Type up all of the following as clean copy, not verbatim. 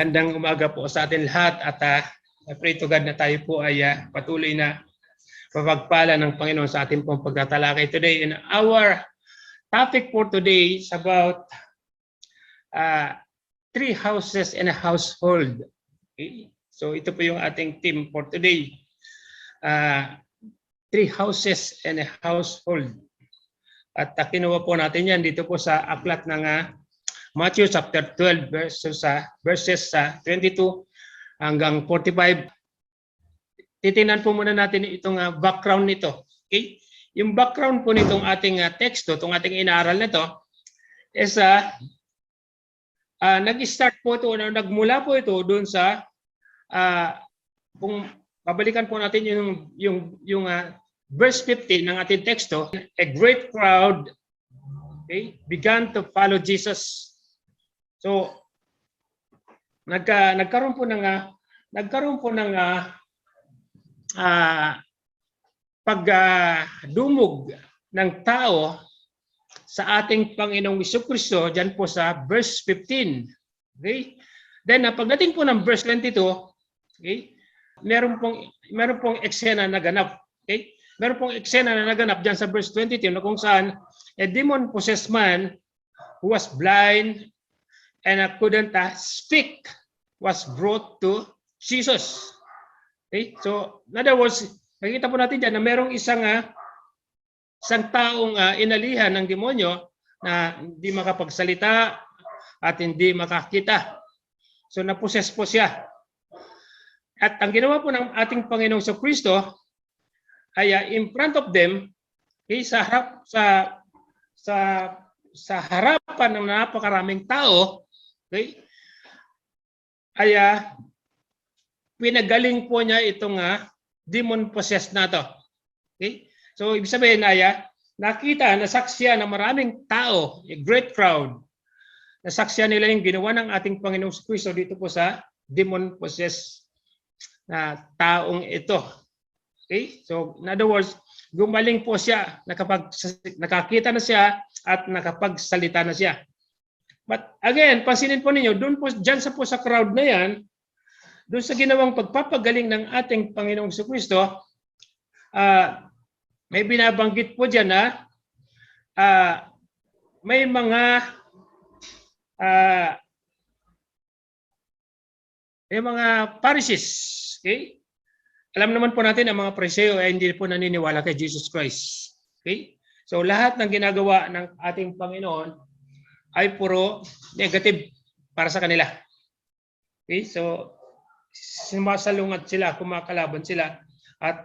Magandang umaga po sa atin lahat at pray to God na tayo po ay patuloy na papagpala ng Panginoon sa ating pong pagtatalakay today. And our topic for today is about three houses and a household. Okay? So ito po yung ating theme for today. Three houses and a household. At kinuha po natin yan dito po sa aklat ng Matthew chapter 12 verses 22 hanggang 45. Titingnan po muna natin itong background nito. Okay? Yung background po nitong ating teksto, itong ating inaaral nito is nag-start po ito, nagmula po ito doon sa kung babalikan po natin yung verse 15 ng ating teksto, a great crowd began to follow Jesus. So nagkaroon po ng pagdumog ng tao sa ating Panginoong Jesucristo diyan po sa verse 15. Okay? Then pagdating po ng verse 22, okay? Meron pong eksena na naganap. Okay? Meron pong eksena na naganap diyan sa verse 22 na kung saan a demon-possessed man who was blind and couldn't speak was brought to Jesus. Okay? So, in other words, nakikita po natin dyan na merong isang taong inalihan ng demonyo na hindi makapagsalita at hindi makakita. So, naposes po siya. At ang ginawa po ng ating Panginoong Jesucristo ay in front of them, okay, sa harapan ng napakaraming tao, okay, ay pinagaling po niya itong demon-possessed na to. Okay? So, ibig sabihin ay nakita, nasaksiyan ng maraming tao, a great crowd, nasaksiyan nila yung ginawa ng ating Panginoong Jesucristo dito po sa demon-possessed na taong ito. Okay? So, in other words, gumaling po siya, nakakita na siya at nakapagsalita na siya. But again, pansinin po ninyo, doon po diyan sa crowd na 'yan, doon sa ginawang pagpapagaling ng ating Panginoong Jesucristo, may binabanggit po diyan na may mga Pharisees, okay? Alam naman po natin ang mga Pariseo ay hindi po naniniwala kay Jesus Christ. Okay? So lahat ng ginagawa ng ating Panginoon ay puro negative para sa kanila. Okay? So sumasalungat sila, kumakalaban sila at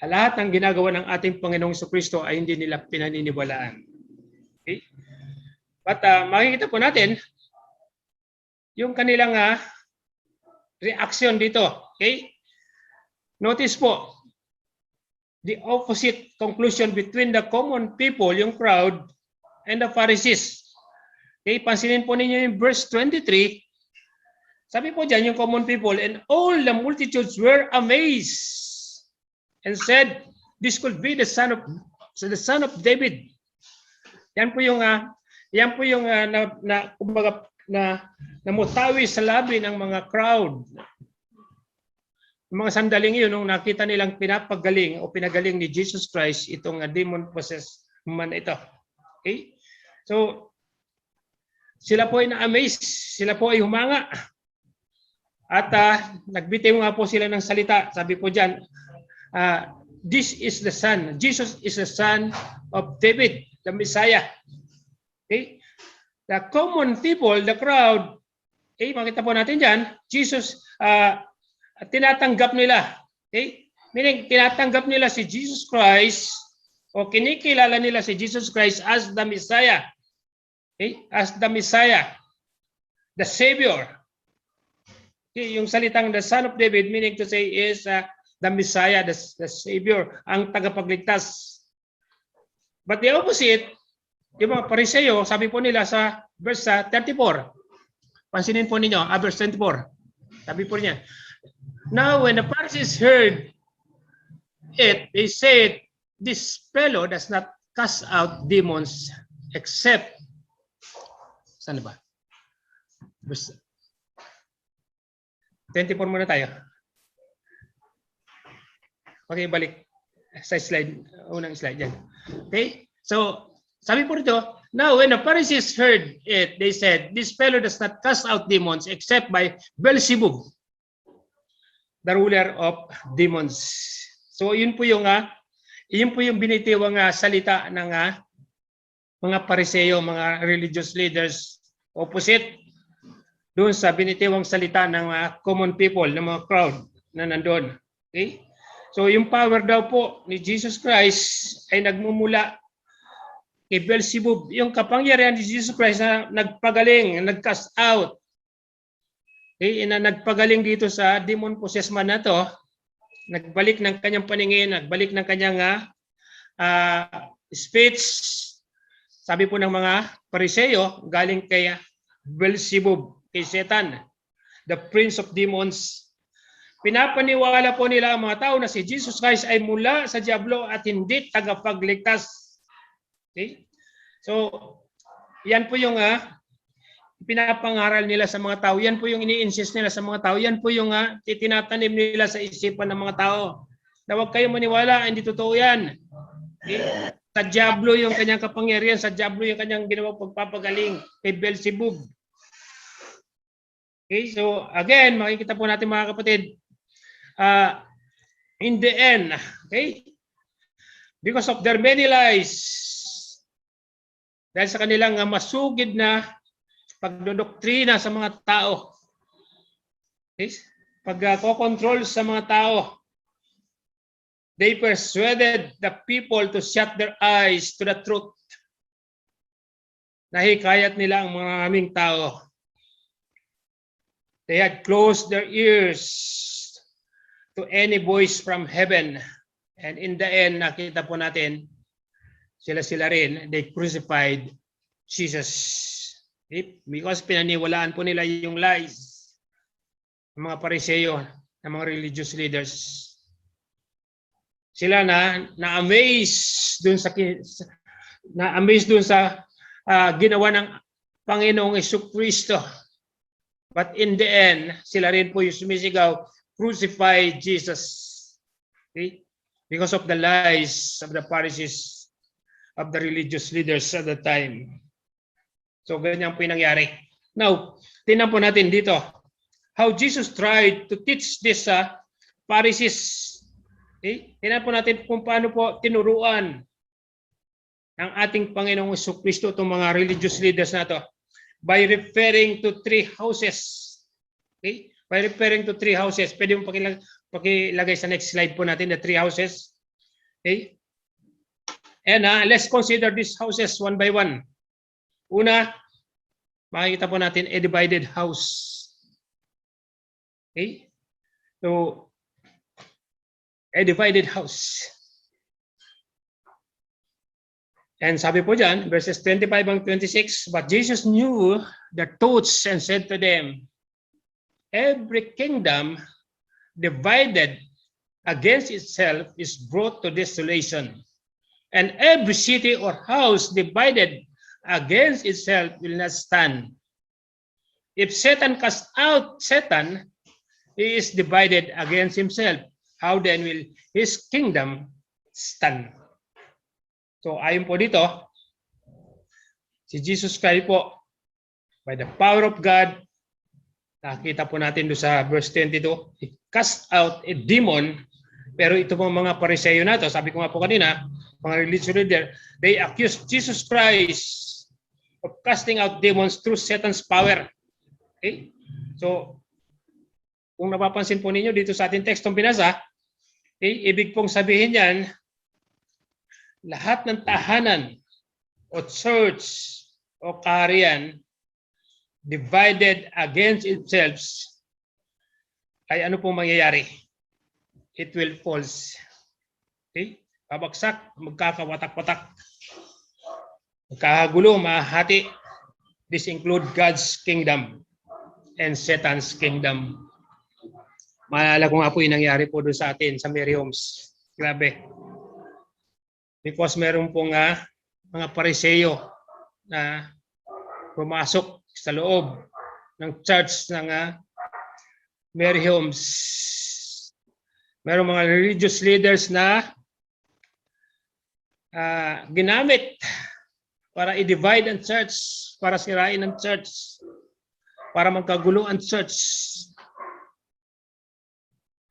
lahat ng ginagawa ng ating Panginoong Jesucristo ay hindi nila pinaniniwalaan. Okay? But makikita po natin yung kanilang reaction dito. Okay? Notice po, the opposite conclusion between the common people, yung crowd, and the Pharisees. Okay? Pansinin po ninyo yung verse 23. Sabi po dyan, yung common people, and all the multitudes were amazed and said, this could be the son of David. Yan po yung namutawi sa labi ng mga crowd. Yung mga sandaling yun, nung nakita nilang pinapagaling o pinagaling ni Jesus Christ itong demon-possessed man ito. Okay? So, sila po ay na-amaze. Sila po ay humanga. At nagbitiw nga po sila ng salita. Sabi po dyan, this is the Son. Jesus is the Son of David, the Messiah. Okay? The common people, the crowd, makita po natin dyan, Jesus, tinatanggap nila. Okay? Meaning, tinatanggap nila si Jesus Christ o kinikilala nila si Jesus Christ as the Messiah. Okay? As the Messiah. The Savior. Okay? Yung salitang the Son of David, meaning to say is the Messiah, the Savior, ang tagapagligtas. But the opposite, yung mga Pariseo, sabi po nila sa verse 34. Pansinin po ninyo, verse 24. Sabi po niya, now when the Pharisees heard it, they said, this fellow does not cast out demons except, saan ba? 24 muna tayo. Okay, balik sa slide, unang slide yan. Okay, so sabi po rito, now when the Pharisees heard it, they said, this fellow does not cast out demons except by Beelzebub, the ruler of demons. So yun po yung binitiwang salita ng mga Pariseo, mga religious leaders, opposite doon sa binitiwang salita ng common people, ng mga crowd na nandoon. Okay? So yung power daw po ni Jesus Christ ay nagmumula kay Beelzebub. Yung kapangyarihan ni Jesus Christ na nagpagaling, nag-cast out. Okay? Na nagpagaling dito sa demon-possessed man na to, nagbalik ng kanyang paningin, nagbalik ng kanyang speech. Sabi po ng mga Pariseo, galing kay Beelzebub, kay Satan, the prince of demons. Pinapaniwala po nila ang mga tao na si Jesus Christ ay mula sa diablo at hindi tagapagligtas. Okay? So, yan po yung pinapangaral nila sa mga tao. Yan po yung ini-insist nila sa mga tao. Yan po yung tinatanim nila sa isipan ng mga tao. Na huwag kayong maniwala, hindi totoo yan. Okay? Sa diablo yung kanyang kapangyarihan, sa diablo yung kanyang ginawang pagpapagaling kay Beelzebub. Okay, so again, makikita po natin mga kapatid, in the end, okay, because of their many lies, dahil sa kanilang masugid na pagdodoktrina sa mga tao, okay, pagkokontrol sa mga tao, they persuaded the people to shut their eyes to the truth. Nahikayat nila ang mga aming tao. They had closed their ears to any voice from heaven. And in the end, nakita po natin, sila rin, they crucified Jesus. Because pinaniwalaan po nila yung lies ng mga Pariseo, ng mga religious leaders. Sila na-amaze dun sa ginawa ng Panginoong Jesucristo. But in the end, sila rin po yung sumisigaw, crucify Jesus. Okay? Because of the lies of the Pharisees, of the religious leaders at the time. So ganyan po yung nangyari. Now, tingnan po natin dito how Jesus tried to teach this Pharisees. Okay? Tingnan po natin kung paano po tinuruan ng ating Panginoong Jesucristo itong mga religious leaders na to. By referring to three houses. Okay? By referring to three houses. Pwede mo pakilagay sa next slide po natin, the three houses. Okay? And let's consider these houses one by one. Una, makikita po natin a divided house. Okay? So, a divided house. And sabi po dyan, verses 25 and 26, but Jesus knew their thoughts and said to them, every kingdom divided against itself is brought to desolation. And every city or house divided against itself will not stand. If Satan casts out Satan, he is divided against himself. How then will his kingdom stand? So ayon po dito, si Jesus Christ po, by the power of God, nakita po natin doon sa verse 22, he cast out a demon, pero ito po mga Pariseo na to, sabi ko nga po kanina, mga religious leader, they accused Jesus Christ of casting out demons through Satan's power. Okay? So, kung napapansin po ninyo dito sa ating tekstong binasa, okay, ibig pong sabihin yan, lahat ng tahanan o church o kaharian divided against itself, ay ano pong mangyayari? It will fall. Okay? Babagsak, magkakawatak-watak. Magkakagulo, mahati. This include God's kingdom and Satan's kingdom. Maalala ko nga po yung nangyari po doon sa atin, sa Mary Homes. Grabe. Because meron pong mga Pariseo na pumasok sa loob ng church ng Mary Holmes. Merong mga religious leaders na ginamit para i-divide ang church, para sirain ang church, para magkagulo ang church.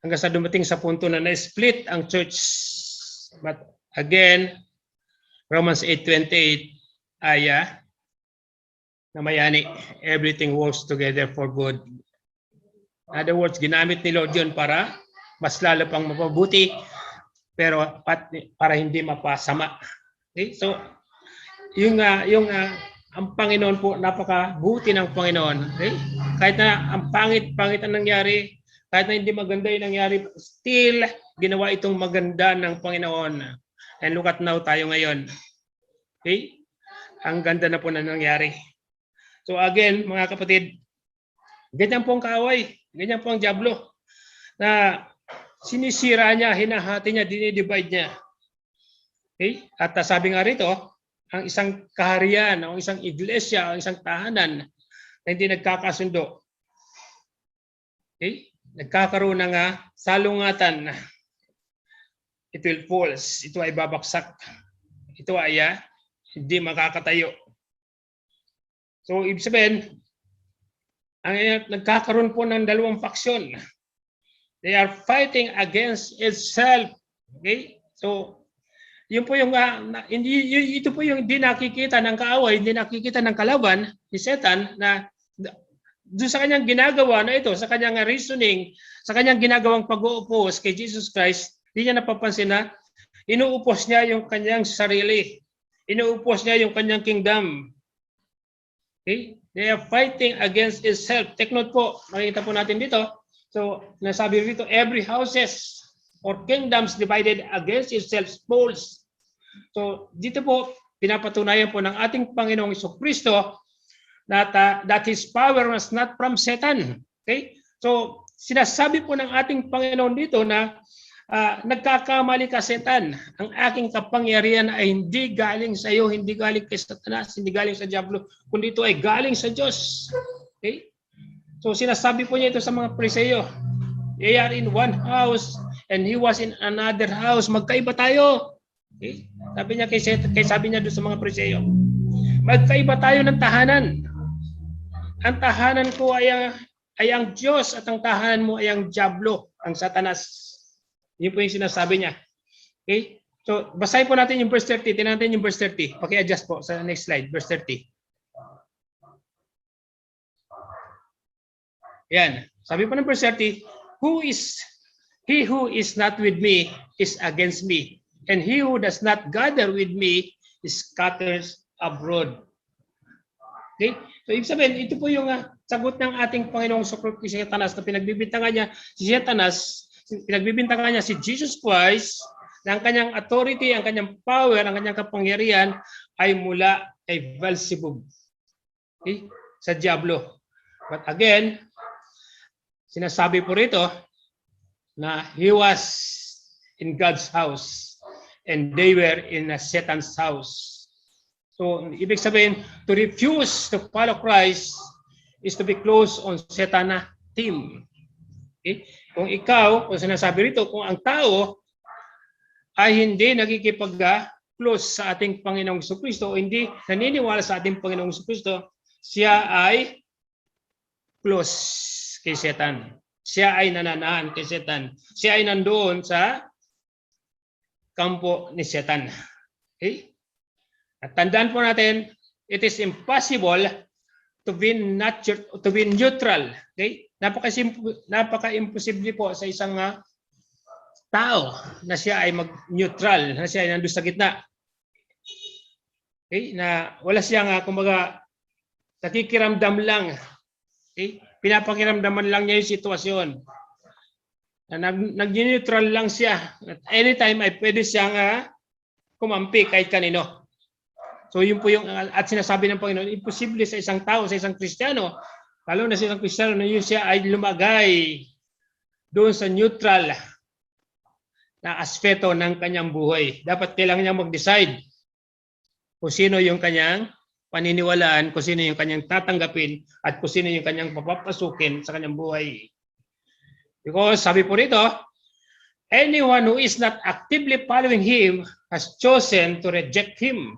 Hanggang sa dumating sa punto na na-split ang church. But again, Romans 8:28 ay namayani, everything works together for good. In other words, ginamit ni Lord yun para mas lalo pang mapabuti, pero para hindi mapasama. Okay? So, ang Panginoon po, napakabuti ng Panginoon. Okay? Kahit na ang pangit ang nangyari, kahit na hindi maganda yung nangyari, still, ginawa itong maganda ng Panginoon. And look at now tayo ngayon. Okay? Ang ganda na po na nangyari. So again, mga kapatid, ganyan po ang kaaway, ganyan po ang diablo, na sinisira niya, hinahati niya, dinidivide niya. Okay? At sabi nga rito, ang isang kaharian, ang isang iglesia, ang isang tahanan na hindi nagkakasundo, okay? Nagkakaroon ng salungatan, it will fall, ito ay babaksak, ito ay hindi makakatayo. So, ibig sabihin, nagkakaroon po ng dalawang faksyon. They are fighting against itself. Okay? So, yun po yung, ito po yung hindi nakikita ng kaaway, hindi nakikita ng kalaban ni Satan na doon sa kanyang ginagawa na ito, sa kanyang reasoning, sa kanyang ginagawang pag-uupos kay Jesus Christ, hindi niya napapansin na inuupos niya yung kanyang sarili. Inuupos niya yung kanyang kingdom. Okay? They are fighting against itself. Take note po, makikita po natin dito. So, nasabi dito, every houses or kingdoms divided against itself falls. So, dito po, pinapatunayan po ng ating Panginoong Jesucristo that His power was not from Satan. Okay? So, sinasabi po ng ating Panginoon dito na nagkakamali ka, Satan. Ang aking kapangyarihan ay hindi galing sa iyo, hindi galing kay Satanas, hindi galing sa Diablo, kundi ito ay galing sa Diyos. Okay? So sinasabi po niya ito sa mga Pariseo. They are in one house and he was in another house. Magkaiba tayo. Okay? Sabi niya sabi niya doon sa mga Pariseo, magkaiba tayo ng tahanan. Ang tahanan ko ay ang Diyos at ang tahanan mo ay ang Diablo, ang Satanas. Yun po yung sinasabi niya. Okay? So, basahin po natin yung verse 30. Tingnan natin yung verse 30. Paki-adjust po sa next slide, verse 30. Yan. Sabi po ng verse 30, he who is not with me is against me, and he who does not gather with me is scatters abroad. Okay? So, ibig sabihin, ito po yung sagot ng ating Panginoong Socrates si Satanas na pinagbibintangan niya si Satanas, pinagbibintangan niya si Jesus Christ na ang kanyang authority, ang kanyang power, ang kanyang kapangyarihan ay mula kay Beelzebub. Okay? Sa Diablo. But again, sinasabi po rito na he was in God's house and they were in Satan's house. So, ibig sabihin, to refuse to follow Christ is to be close on Satan's team. Okay? Kung ikaw, kung sinasabi rito, kung ang tao ay hindi nakikipag-close sa ating Panginoong Jesucristo o hindi naniniwala sa ating Panginoong Jesucristo, siya ay close kay Satan. Siya ay nananahan kay Satan. Siya ay nandoon sa kampo ni Satan. Okay? At tandaan po natin, it is impossible to be neutral. Okay? Napaka-imposible po sa isang tao na siya ay mag-neutral, na siya ay nandun sa gitna. Okay? Na wala siyang kumbaga nakikiramdam lang. Okay? Pinapakiramdaman lang niya yung sitwasyon. Nag-neutral lang siya. At anytime ay pwede siyang kumampi kahit kanino. So yun po yung at sinasabi ng Panginoon, imposible sa isang tao, sa isang Kristiyano, lalo na sa isang Kristiyano na yun siya ay lumagay doon sa neutral na aspeto ng kanyang buhay. Dapat kailangan niya mag-decide kung sino yung kanyang paniniwalaan, kung sino yung kanyang tatanggapin, at kung sino yung kanyang papapasukin sa kanyang buhay. Because sabi po rito, anyone who is not actively following Him has chosen to reject Him.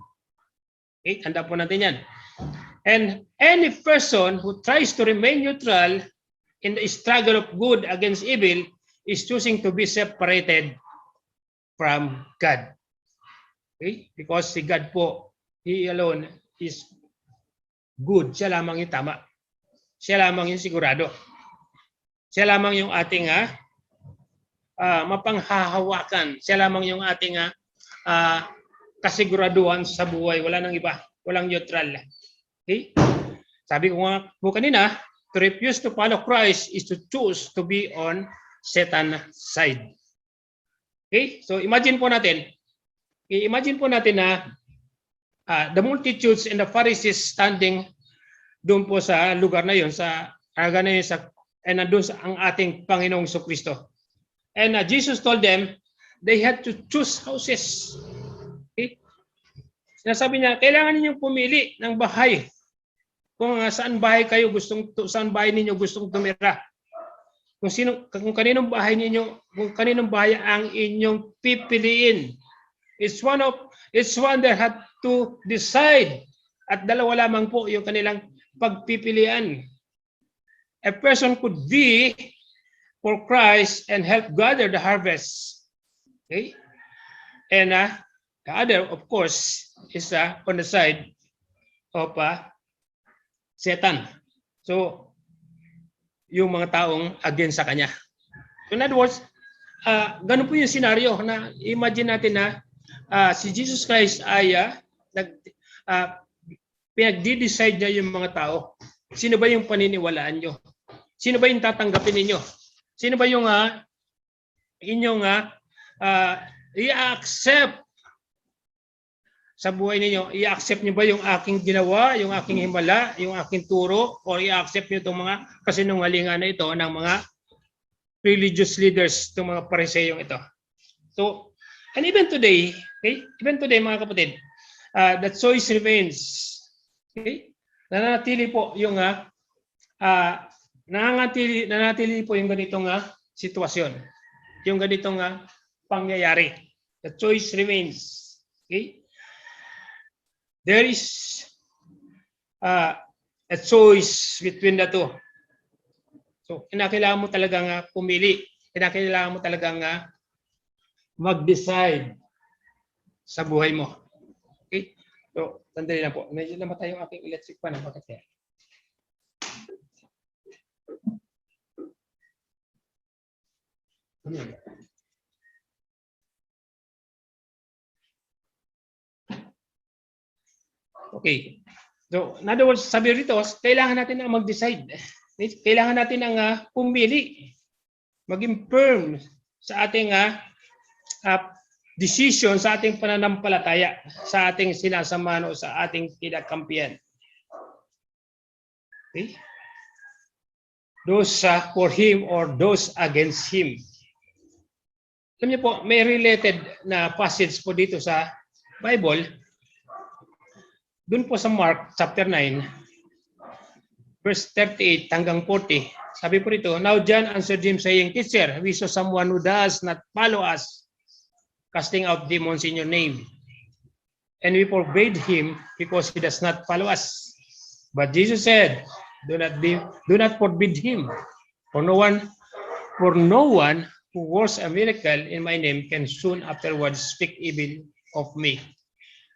Okay, tanda po natin yan. And any person who tries to remain neutral in the struggle of good against evil is choosing to be separated from God. Okay? Because si God po, He alone is good. Siya lamang yung tama. Siya lamang yung sigurado. Siya lamang yung ating mapanghahawakan. Siya lamang yung ating kasiguraduhan sa buhay. Wala nang iba. Walang neutral. Okay? Sabi ko nga po kanina, to refuse to follow Christ is to choose to be on Satan's side. Okay? So imagine po natin na the multitudes and the Pharisees standing doon po sa lugar na yun, nandun sa ang ating Panginoong Jesucristo. And Jesus told them they had to choose houses. Okay? Sinasabi niya, kailangan ninyong pumili ng bahay. Kung saan bahay ninyo gustong tumira. Kung kaninong bahay ang inyong pipiliin. It's one that had to decide. At dalawa lamang po yung kanilang pagpipilian. A person could be for Christ and help gather the harvest. Okay? And the other, of course, is on the side of Satan. So, yung mga taong against sa kanya. In other words, ganun po yung scenario na imagine natin na si Jesus Christ ay pinagdi-decide niya yung mga tao. Sino ba yung paniniwalaan nyo? Sino ba yung tatanggapin ninyo? Sino ba yung inyong i-accept sa buhay ninyo? I-accept niyo ba yung aking ginawa, yung aking himala, yung aking turo, o i-accept niyo itong mga kasinungalingan na ito ng mga religious leaders, itong mga pariseyong ito? So, and even today, mga kapatid, the choice remains. Okay? Nananatili po yung nananatili po yung ganitong sitwasyon. Yung ganitong pangyayari. The choice remains. Okay? There is a choice between the two. So, kinakailangan mo talagang pumili. Kinakailangan mo talagang mag-decide sa buhay mo. Okay? So, sandali lang po. Medyo namatay yung aking electric fan. Bakit kaya? Okay. So, in other words, sabi rito, kailangan natin ang mag-decide. Kailangan natin ang pumili. Maging firm sa ating decision, sa ating pananampalataya, sa ating sinasamahan o sa ating kinakampihan. Okay? Those for Him or those against Him. Alam niyo po, may related na passage po dito sa Bible. Doon po sa Mark chapter 9, verse 38 hanggang 40. Sabi po rito, now John answered him saying, Teacher, we saw someone who does not follow us, casting out demons in your name. And we forbade him because he does not follow us. But Jesus said, do not forbid him. For no one who works a miracle in my name can soon afterwards speak evil of me.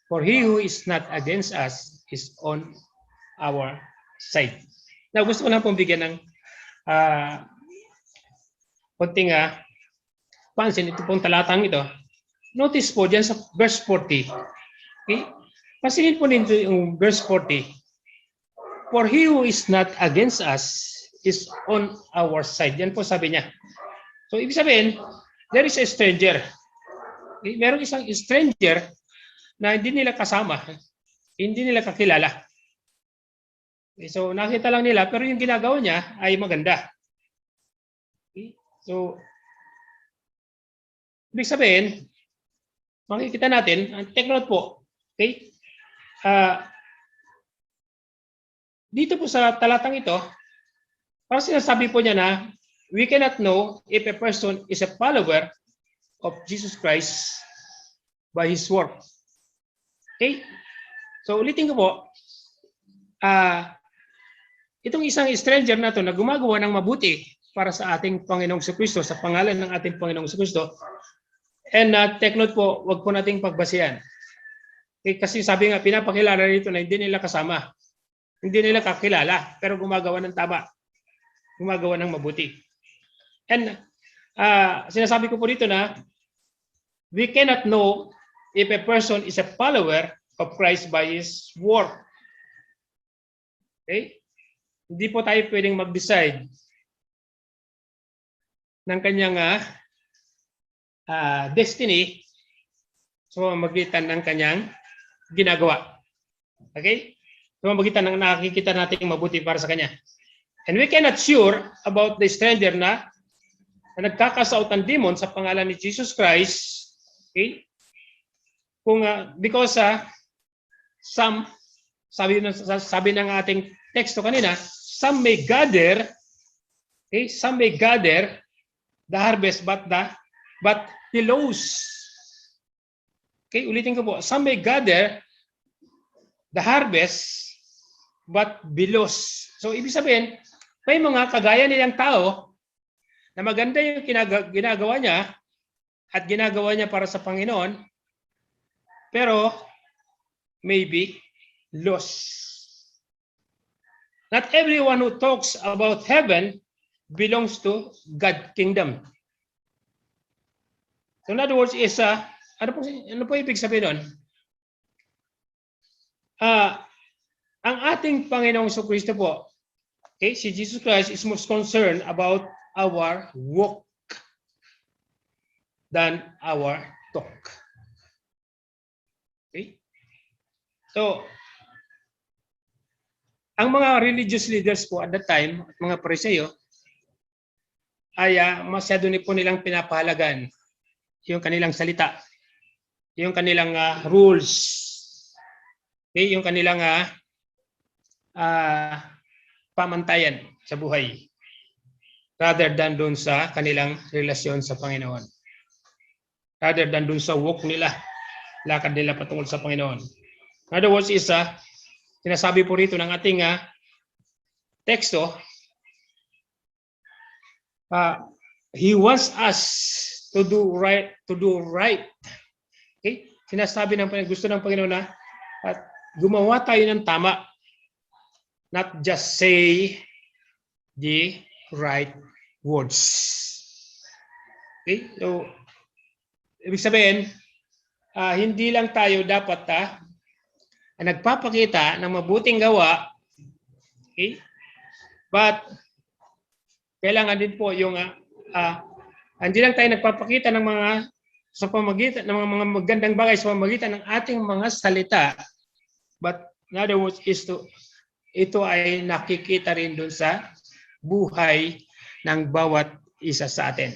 For he who is not against us is on our side. Now, gusto ko na pong bigyan ng konting pansin ito pong talatang ito. Notice po dyan sa verse 40. Okay? Pansinin po ninyo yung verse 40. For he who is not against us is on our side. Yan po sabi niya. So, ibig sabihin, there is a stranger. Okay? Merong isang stranger na hindi nila kasama, hindi nila kakilala. Okay? So, nakita lang nila, pero yung ginagawa niya ay maganda. Okay? So, ibig sabihin, makikita natin, take note po, okay? Dito po sa talatang ito, parang sinasabi po niya na we cannot know if a person is a follower of Jesus Christ by his work. Okay? So ulitin ko po, itong isang stranger na to na gumagawa ng mabuti para sa ating Panginoong Jesucristo, sa pangalan ng ating Panginoong Jesucristo, and take note po, wag po nating pagbasihan. Okay? Kasi sabi nga, pinapakilala rito na hindi nila kasama. Hindi nila kakilala, pero gumagawa ng tama. Gumagawa ng mabuti. And sinasabi ko po dito na we cannot know if a person is a follower of Christ by his work. Okay? Hindi po tayo pwedeng mag-decide ng kanyang destiny sa pamamagitan ng kanyang ginagawa. Okay? Sa pamamagitan ng nakikita natin mabuti para sa kanya. And we cannot sure about the stranger na nagkakasaot ng demon sa pangalan ni Jesus Christ. Okay? Kung because some sabi ng ating teksto kanina, some may gather, okay, some may gather the harvest but the loss. Okay, ulitin ko po. Some may gather the harvest but belows. So ibig sabihin, may mga kagaya nilang tao na maganda yung ginagawa niya at ginagawa niya para sa Panginoon, pero maybe lost. Not everyone who talks about heaven belongs to God's kingdom. So in other words is, ano po ibig sabihin nun? Ang ating Panginoong Jesucristo po, okay, si Jesus Christ is most concerned about our walk than our talk. Okay? So, ang mga religious leaders po at that time, mga Pariseo, ay masyado po nilang pinapahalagan yung kanilang salita, yung kanilang rules, okay, yung kanilang pamantayan sa buhay rather than doon sa kanilang relasyon sa Panginoon. Rather than doon sa walk nila, lakad nila patungkol sa Panginoon. In other words is, sinasabi po rito ng ating teksto, He wants us to do right. Okay? Sinasabi ng Panginoon, gusto ng Panginoon na at gumawa tayo ng tama. Not just say the right words. Okay? So, ibig sabihin, hindi lang tayo dapat nagpapakita ng mabuting gawa, okay? But kailangan din po yung hindi lang tayo nagpapakita ng mga sa pamamagitan ng mga magandang bagay sa pamamagitan ng ating mga salita, but in other words is ito ay nakikita rin dun sa buhay ng bawat isa sa atin.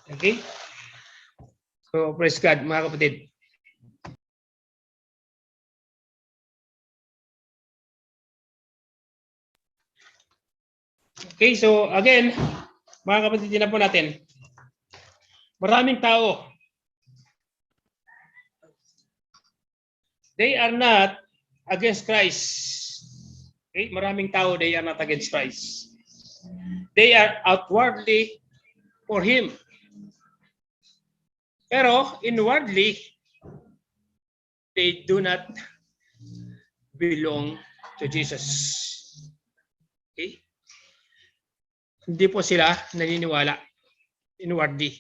Okay? So praise God, mga kapatid. Okay, so again, mga kapatid, din na po natin. Maraming tao. They are not against Christ. Okay, maraming tao, they are not against Christ. They are outwardly for Him. Pero inwardly, they do not belong to Jesus. Okay? Hindi po sila naniniwala inwardly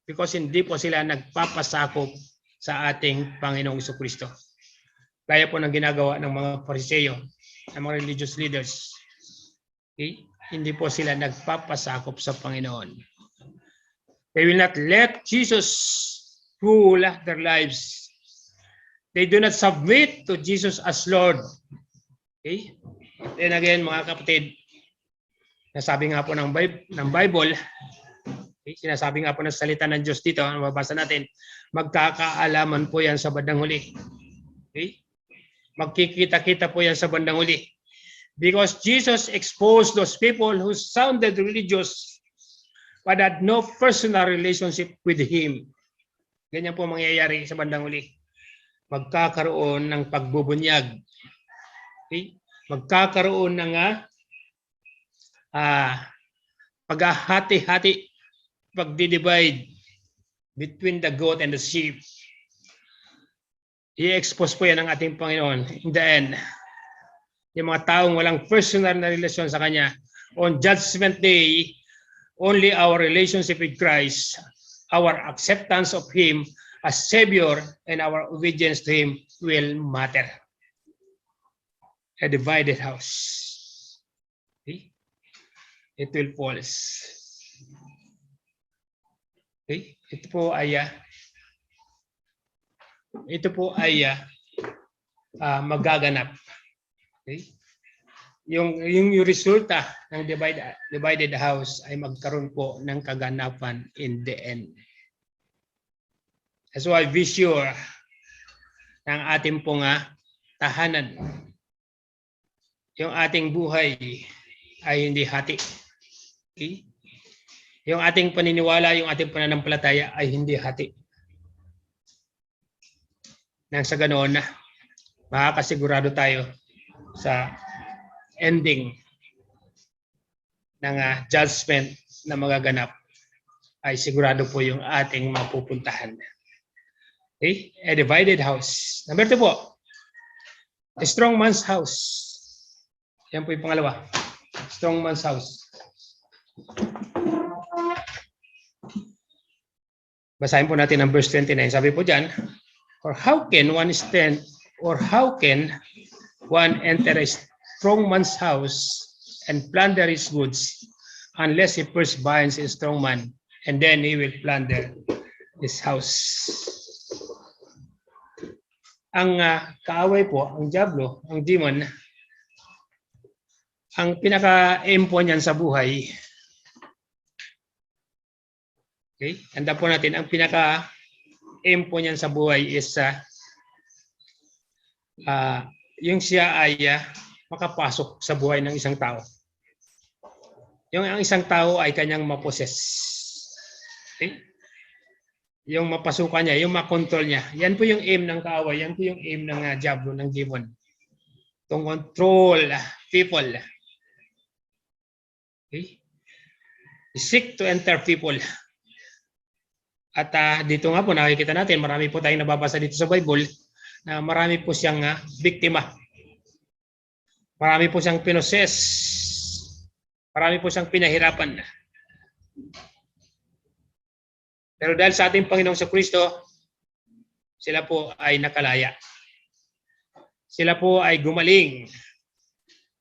because hindi po sila nagpapasakop sa ating Panginoong Jesucristo. Kaya po ng ginagawa ng mga Pariseo, ng mga religious leaders. Okay? Hindi po sila nagpapasakop sa Panginoon. They will not let Jesus rule their lives. They do not submit to Jesus as Lord. Okay? Then again, mga kapatid, nasabi nga po ng Bible, okay, sinasabi nga po ng salita ng Diyos dito, mababasa natin, magkakaalaman po yan sa bandang huli. Okay? Magkikita-kita po yan sa bandang huli. Because Jesus exposed those people who sounded religious but had no personal relationship with Him. Ganyan po mangyayari sa bandang uli. Magkakaroon ng pagbubunyag. Okay? Magkakaroon ng paghahati-hati, pagdidivide between the goat and the sheep. I-expose po yan ng ating Panginoon in the end. Yung mga taong walang personal na relasyon sa Kanya, on Judgment Day, only our relationship with Christ, our acceptance of Him as Savior, and our obedience to Him will matter. A divided house. Okay? It will fall. Okay? Ito po ay magaganap. Okay? Yung resulta ng divided house ay magkaroon po ng kaganapan in the end. That's why be sure ng ating pong tahanan. Yung ating buhay ay hindi hati. Okay? Yung ating paniniwala, yung ating pananampalataya ay hindi hati. Nang sa ganoon, makakasigurado tayo sa ending ng judgment na magaganap ay sigurado po yung ating mapupuntahan. Okay? A divided house. Number 2 po, a strong man's house. Yan po yung pangalawa. Strong man's house. Basahin po natin ang verse 29. Sabi po dyan, or how can one stand, or how can one enter a strong man's house and plunder his goods unless he first binds a strong man, and then he will plunder his house. Ang kaaway po, ang diablo, ang demon, ang pinaka-aim po niyan sa buhay. Okay? Tanda po natin, ang pinaka-aim po niyan sa buhay is yung siya ay makapasok sa buhay ng isang tao. Yung ang isang tao ay kanyang maposes. Okay? Yung mapasukan niya, yung makontrol niya. Yan po yung aim ng kaaway. Yan po yung aim ng diablo, ng demon. To control people. Okay? Seek to enter people. At dito nga po nakikita natin, marami po tayong nababasa dito sa Bible na marami po siyang biktima. Marami po siyang pinoses. Marami po siyang pinahirapan. Pero dahil sa ating Panginoong Kristo, sila po ay nakalaya. Sila po ay gumaling.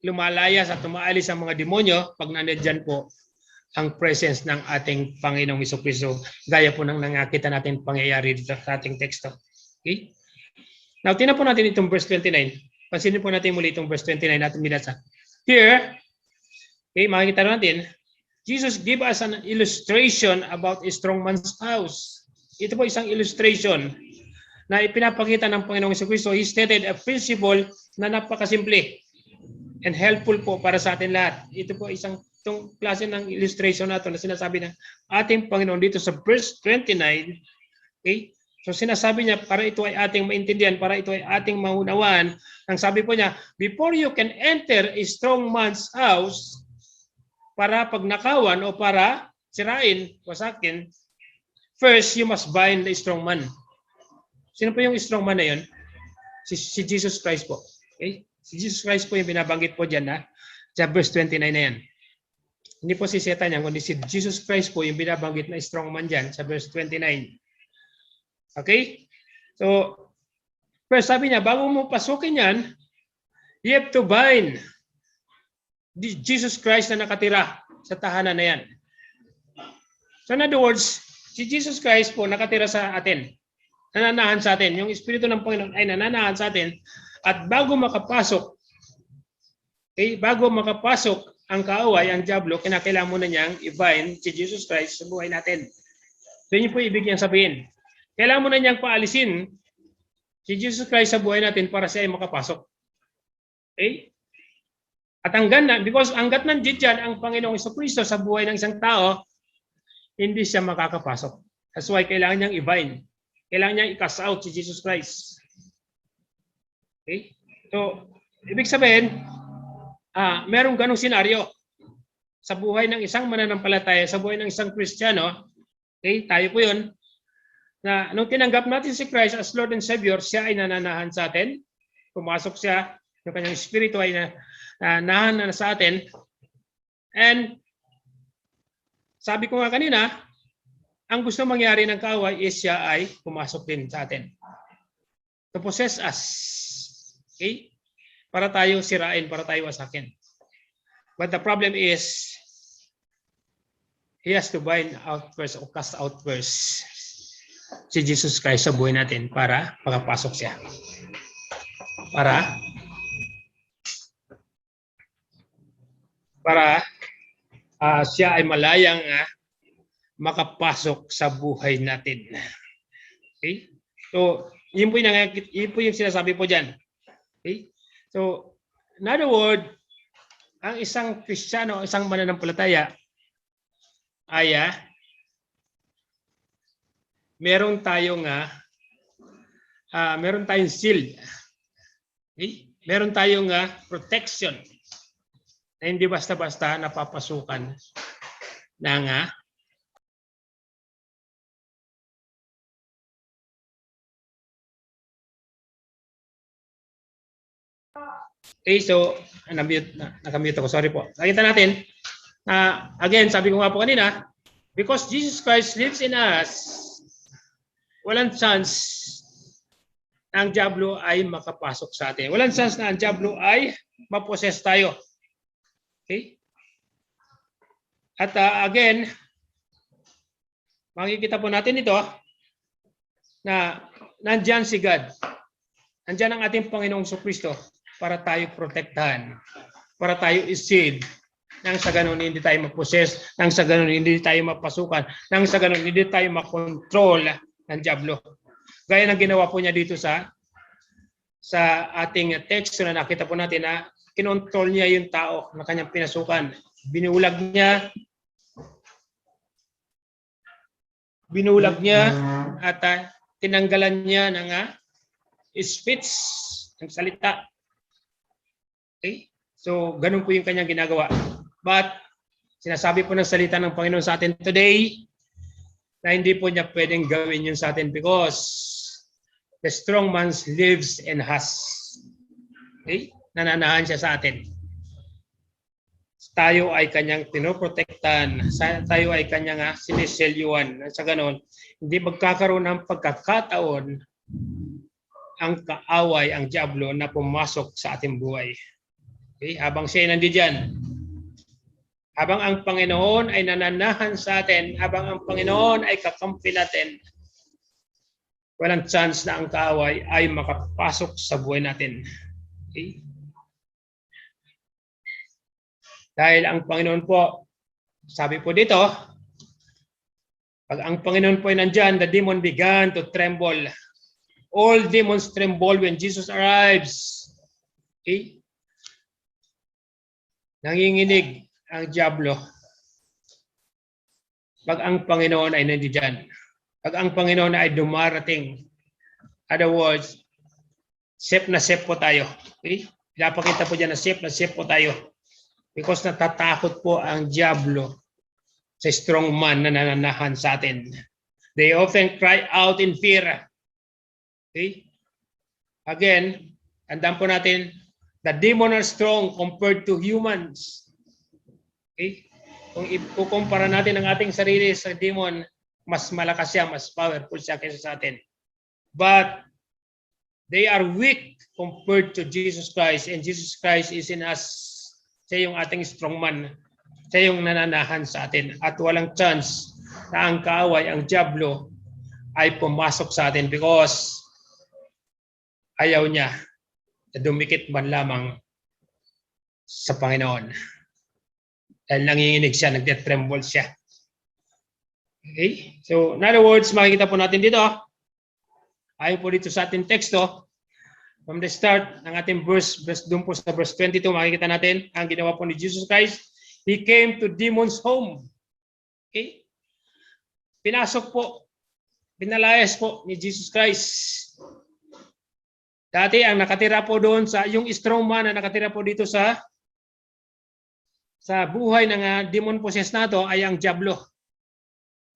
Lumalayas at umaalis ang mga demonyo pag nandiyan po ang presence ng ating Panginoong Kristo, gaya po ng nakita natin pangyayari dito sa ating teksto. Okay? Now, tingnan po natin itong verse 29. Pansinin po natin muli itong verse 29 natin binasa. Here, okay, makikita natin, Jesus gave us an illustration about a strong man's house. Ito po isang illustration na ipinapakita ng Panginoong Kristo. He stated a principle na napakasimple and helpful po para sa atin lahat. Ito po isang itong klase ng illustration na ito na sinasabi ng ating Panginoon dito sa verse 29. Okay? So sinasabi niya para ito ay ating maintindihan, para ito ay ating maunawaan. Ang sabi po niya, before you can enter a strong man's house, para pagnakawan o para sirain, wasakin, first you must bind the strong man. Sino po yung strong man na yun? Si Jesus Christ po. Okay? Si Jesus Christ po yung binabanggit po dyan sa verse 29 na yan. Hindi po si Satan yan, kundi si Jesus Christ po yung binabanggit na strong man dyan sa verse 29. Okay? So, first sabi niya, bago mo pasukin yan, you have to bind Jesus Christ na nakatira sa tahanan na yan. So in other words, si Jesus Christ po nakatira sa atin. Nananahan sa atin. Yung Espiritu ng Panginoon ay nananahan sa atin. At bago makapasok ang kaaway, ang diablo, kinakailangan muna niyang i-bind si Jesus Christ sa buhay natin. So yun po ibig niyang sabihin. Kailangan muna niyang paalisin si Jesus Christ sa buhay natin para siya ay makapasok. Okay? At hanggat nandiyan ang Panginoong Kristo sa buhay ng isang tao, hindi siya makakapasok. That's why kailangan niyang i-bind. Kailangan niyang i-cast out si Jesus Christ. Okay? So, ibig sabihin, merong ganong senaryo sa buhay ng isang mananampalataya, sa buhay ng isang Kristiyano. Okay? Tayo po yun. Na nung tinanggap natin si Christ as Lord and Savior, siya ay nananahan sa atin. Pumasok siya, yung kanyang espiritu ay nananahan sa atin. And sabi ko nga kanina, ang gusto mangyari ng kaaway is siya ay pumasok din sa atin. To possess us. Okay? Para tayo sirain, para tayo wasakin. But the problem is, he has to bind out first or cast out first si Jesus Christ sa buhay natin para makapasok siya. Para siya ay malayang makapasok sa buhay natin. Okay? So, yun po yung sinasabi po dyan. Okay? So, in other words, ang isang Kristiyano, isang mananampalataya, ay meron tayong shield. Okay? Meron tayong protection na hindi basta-basta napapasukan ng okay, so nakamute ako. Sorry po. Nakita natin, again, sabi ko nga po kanina, because Jesus Christ lives in us, walang chance na ang diablo ay makapasok sa atin. Walang chance na ang diablo ay maposes tayo. Okay? At again, makikita po natin ito na nandyan si God. Nandyan ang ating Panginoong Kristo para tayo protektahan, para tayo i-shield, nang sa ganun hindi tayo maposes, nang sa ganun hindi tayo mapasukan, nang sa ganun hindi tayo makontrol ng diablo. Gaya ng ginawa po niya dito sa ating text na nakita po natin na kinontrol niya yung tao na kanyang pinasukan. Binulag niya at tinanggalan niya ng speech, ng salita. Okay? So, ganun po yung kanyang ginagawa. But, sinasabi po ng salita ng Panginoon sa atin today na hindi po niya pwedeng gawin yun sa atin because the strong man lives in us. Okay? Nananahan siya sa atin. Tayo ay kanyang pinoprotektan. Tayo ay kanyang siniselyuan. Sa ganun, hindi magkakaroon ng pagkakataon ang kaaway, ang diablo na pumasok sa ating buhay. Okay? Habang siya ay nandiyan, habang ang Panginoon ay nananahan sa atin, habang ang Panginoon ay kakampi natin, walang chance na ang kaaway ay makapasok sa buhay natin. Okay? Dahil ang Panginoon po, sabi po dito, pag ang Panginoon po ay nandyan, the demon began to tremble. All demons tremble when Jesus arrives. Okay? Nanginginig ang diablo pag ang Panginoon ay nandiyan. Pag ang Panginoon ay dumarating. Other words, safe na safe po tayo. Okay? Pinapakita po dyan na safe po tayo. Because natatakot po ang diablo sa strong man na nananahan sa atin. They often cry out in fear. Okay? Again, tandaan po natin, the demon are strong compared to humans. Okay? Kung ikukumpara natin ang ating sarili sa demon, mas malakas siya, mas powerful siya kaysa sa atin. But they are weak compared to Jesus Christ, and Jesus Christ is in us. Siya yung ating strong man. Siya yung nananahan sa atin. At walang chance na ang kaaway, ang diablo, ay pumasok sa atin because ayaw niya na dumikit man lamang sa Panginoon. Dahil nanginginig siya, nagte-tremble siya. Okay? So, in other words, makikita po natin dito, ayon po dito sa ating teksto, from the start ng ating verse doon po sa verse 22, makikita natin ang ginawa po ni Jesus Christ. He came to demons' home. Okay? pinasok po, pinalayas po ni Jesus Christ. Dati ang nakatira po doon sa yung strong man na nakatira po dito sa buhay ng demon possessed nato ay ang diablo.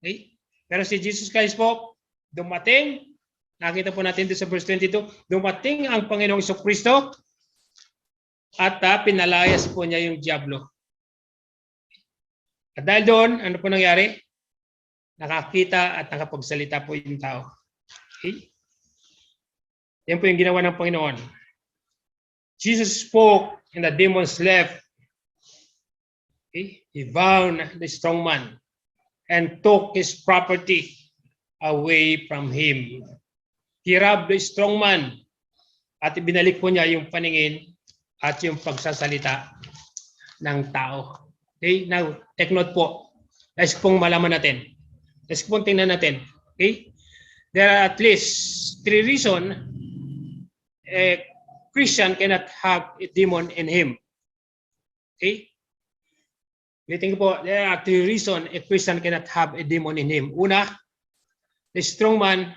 Okay? Pero si Jesus Christ po dumating, nakita po natin dito sa verse 22, dumating ang Panginoong Jesucristo at pinalayas po niya yung diablo. At dahil doon, ano po nangyari? Nakakita at nakapagsalita po yung tao. Okay? Yan po yung ginawa ng Panginoon. Jesus spoke and the demons left. Okay? He bound the strong man and took his property away from him. He robbed the strong man at ibinalik po niya yung paningin at yung pagsasalita ng tao. Okay? Now, take note po. Let's pong malaman natin. Let's pong tingnan natin. Okay? There are at least 3 reasons a Christian cannot have a demon in him. Okay? Ulitin ko po, there are 3 reasons a Christian cannot have a demon in him. Una, the strong man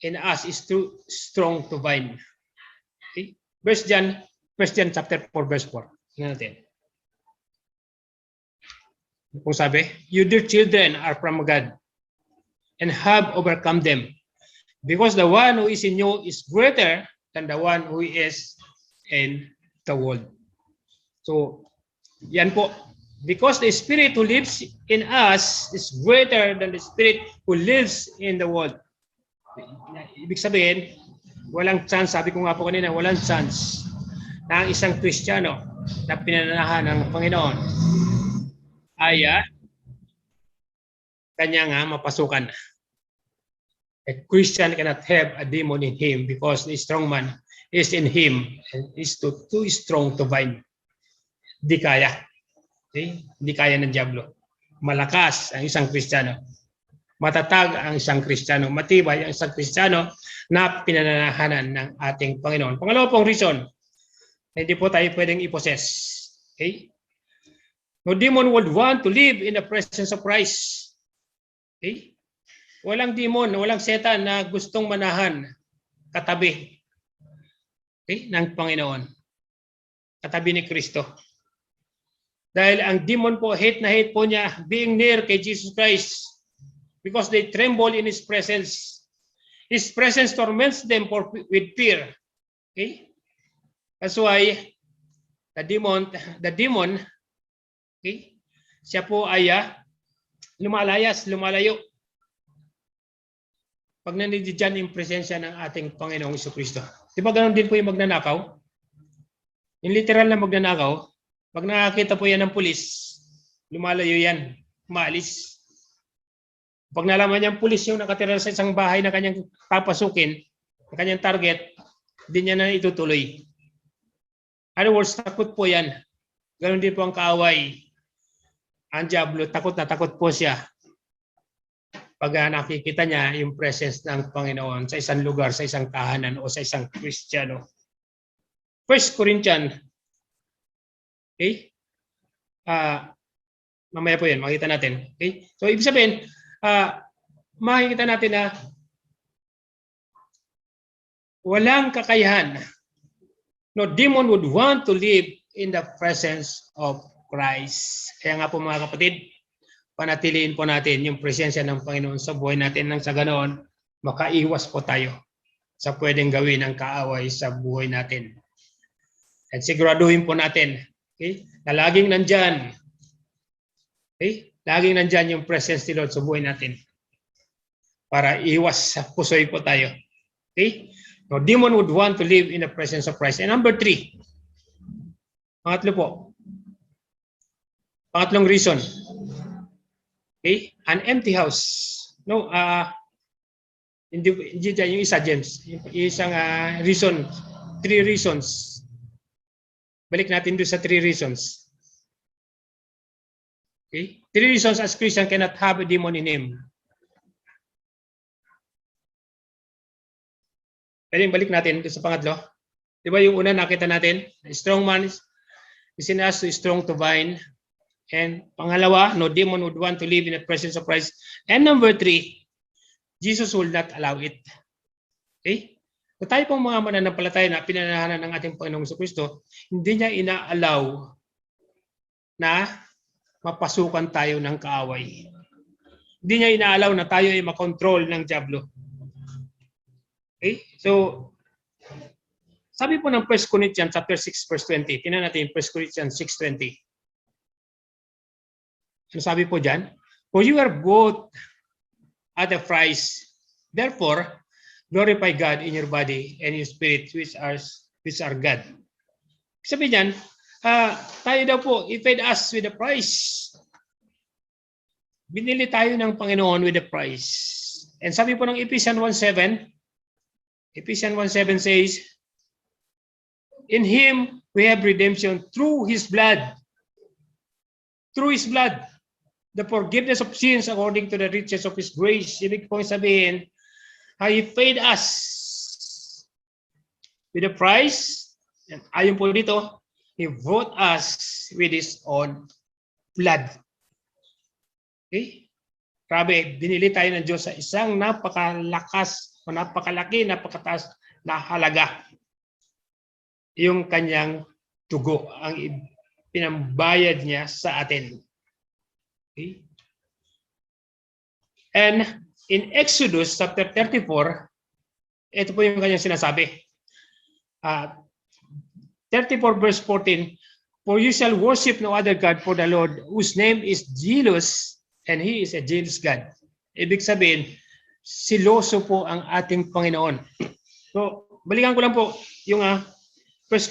in us is too strong to bind. Okay? First John chapter 4 verse 4. Tingnan natin. Kung sabi, you dear children are from God and have overcome them, because the one who is in you is greater than the one who is in the world. So, yan po. Because the spirit who lives in us is greater than the spirit who lives in the world. Ibig sabihin, walang chance, sabi ko nga po kanina, walang chance na ang isang Kristiyano na pinananahan ng Panginoon ay kanya nga mapasukan. A Christian cannot have a demon in him because the strong man is in him and is too strong to bind. Di kaya. Okay? Hindi kaya ng diablo. Malakas ang isang Kristiyano. Matatag ang isang Kristiyano. Matibay ang isang Kristiyano na pinananahanan ng ating Panginoon. Pangalawa pong reason, hindi po tayo pwedeng i-possess. Okay? No demon would want to live in the presence of Christ. Okay? Walang demon, walang setan na gustong manahan katabi ng Panginoon. Katabi ni Kristo. Dahil ang demon po, hate na hate po niya being near kay Jesus Christ because they tremble in His presence. His presence torments them with fear. Okay? That's why the demon, okay, siya po ay lumalayo. Pag nandiyan yung presensya ng ating Panginoong Jesucristo. Di ba ganoon din po yung magnanakaw? Yung literal na magnanakaw, pag nakakita po yan ng pulis, lumalayo yan, umaalis. Pag nalaman niyang pulis yung nakatira sa isang bahay na kanyang papasukin, na kanyang target, hindi niya na itutuloy. In other words, takot po yan. Ganoon din po ang kaaway. Ang diablo, takot na takot po siya. Pag nakikita niya yung presence ng Panginoon sa isang lugar, sa isang tahanan o sa isang Kristiyano. 1 Corinthians, okay? Mamaya po yan, makita natin. Okay? So, ibig sabihin, makikita natin na walang kakayahan. No demon would want to live in the presence of Christ. Kaya nga po mga kapatid, panatiliin po natin yung presensya ng Panginoon sa buhay natin nang sa ganoon, makaiwas po tayo sa pwedeng gawin ng kaaway sa buhay natin. At siguraduhin po natin, okay, na laging nandyan. Okay? Laging nandyan yung presence ni Lord sa buhay natin para iwas sa pusoy po tayo. Okay? No demon would want to live in the presence of Christ. And number 3, pangatlo po, pangatlong reason, okay? An empty house. No, hindi yung isa, James. Yung isang reason, 3 reasons. Balik natin doon sa 3 reasons. Okay? 3 reasons as Christian cannot have a demon in him. Pwede balik natin doon sa pangatlo. Di ba yung una nakita natin? A strong man is in us, so strong to bind. And pangalawa, no demon would want to live in the presence of Christ. And number 3, Jesus will not allow it. Okay? So tayo pong mga mananampalataya na pinanahanan ng ating Panginoong Jesucristo, hindi niya ina-allow na mapasukan tayo ng kaaway. Hindi niya ina-allow na tayo ay makontrol ng dyablo. Okay? So, sabi po ng 1 Corinthians chapter 6 verse 20. Tingnan natin 1 Corinthians 6:20. Ano sabi po dyan? For you are both at a price. Therefore, glorify God in your body and your spirit which are God. Sabi niyan, tayo daw po, i-paid us with a price. Binili tayo ng Panginoon with a price. And sabi po ng Ephesians 1:7, Ephesians 1:7 says, in Him we have redemption through His blood. Through His blood. The forgiveness of sins according to the riches of His grace. Ibig pong sabihin, He paid us with a price. And ayon po dito, He bought us with His own blood. Okay? Grabe, binili tayo ng Diyos sa isang napakalakas o napakalaki, napakataas na halaga. Yung kanyang dugo, ang pinambayad niya sa atin. Okay? And in Exodus chapter 34, ito po yung kanyang sinasabi. 34 verse 14, for you shall worship no other God for the Lord, whose name is jealous, and He is a jealous God. Ibig sabihin, siloso po ang ating Panginoon. So, balikan ko lang po yung 1